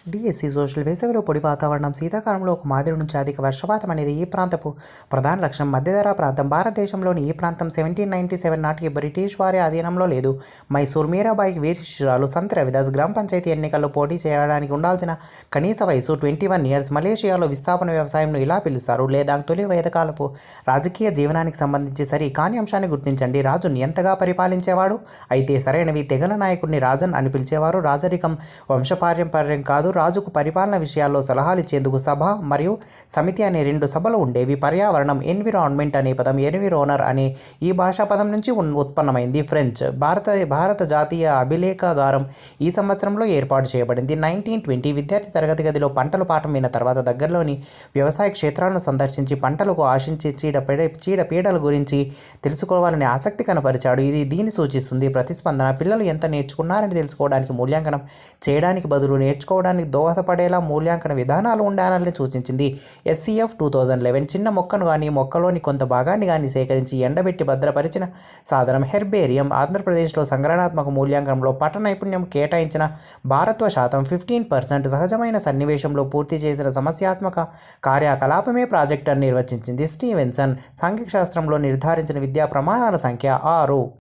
DSC social వేసవిలో పొడి వాతావరణం శీతాకాలంలో ఒక మాదిరి నుంచి అధిక వర్షపాతం అనేది ఈ ప్రాంతపు ప్రధాన లక్ష్యం. మధ్యధరా ప్రాంతం భారతదేశంలోని ఈ ప్రాంతం 1797 నాటికి బ్రిటిష్ వారి అధీనంలో లేదు. మైసూర్ మీరాబాయి వీరి శిష్యురాలు సంత్ రవిదాస్ గ్రామ పంచాయతీ ఎన్నికల్లో పోటీ చేయడానికి ఉండాల్సిన కనీస వయసు 21 ఇయర్స్. మలేషియాలో విస్థాపన వ్యవసాయంను ఇలా పిలుస్తారు, లేదా తొలి వేదకాలపు రాజకీయ జీవనానికి సంబంధించి సరి కాని అంశాన్ని గుర్తించండి. రాజుని ఎంతగా పరిపాలించేవాడు? అయితే సరైనవి. తెగల నాయకుడిని రాజన్ అని పిలిచేవారు. రాజరికం వంశపారంపర్యం కాదు. రాజుకు పరిపాలన విషయాల్లో సలహాలు ఇచ్చేందుకు సభ మరియు సమితి అనే 2 సభలు ఉండేవి. పర్యావరణం, ఎన్విరాన్మెంట్ అనే పదం ఎన్విరోనర్ అనే ఈ భాషా పదం నుంచి ఉత్పన్నమైంది. ఫ్రెంచ్ భారత జాతీయ అభిలేఖాగారం ఈ సంవత్సరంలో ఏర్పాటు చేయబడింది. 1920 విద్యార్థి తరగతి గదిలో పంటలు పాఠం విన్న తర్వాత దగ్గరలోని వ్యవసాయ క్షేత్రాలను సందర్శించి పంటలకు ఆశించి చీడపీడల గురించి తెలుసుకోవాలని ఆసక్తి కనపరిచాడు. ఇది దీన్ని సూచిస్తుంది. ప్రతిస్పందన పిల్లలు ఎంత నేర్చుకున్నారని తెలుసుకోవడానికి మూల్యాంకనం చేయడానికి బదులు నేర్చుకోవడానికి దోహదపడేలా మూల్యాంకన విధానాలు ఉండాలని సూచించింది. SCF 2011 చిన్న మొక్కను కానీ మొక్కలోని కొంత భాగాన్ని కానీ సేకరించి ఎండబెట్టి భద్రపరిచిన సాధనం. హెర్బేరియం ఆంధ్రప్రదేశ్లో సంగ్రహణాత్మక మూల్యాంకనంలో పఠన నైపుణ్యం కేటాయించిన భారత్వ శాతం 15%. సహజమైన సన్నివేశంలో పూర్తి చేసిన సమస్యాత్మక కార్యకలాపమే ప్రాజెక్ట్ అని నిర్వచించింది. స్టీవెన్సన్ సాంఘిక శాస్త్రంలో నిర్ధారించిన విద్యా ప్రమాణాల సంఖ్య 6.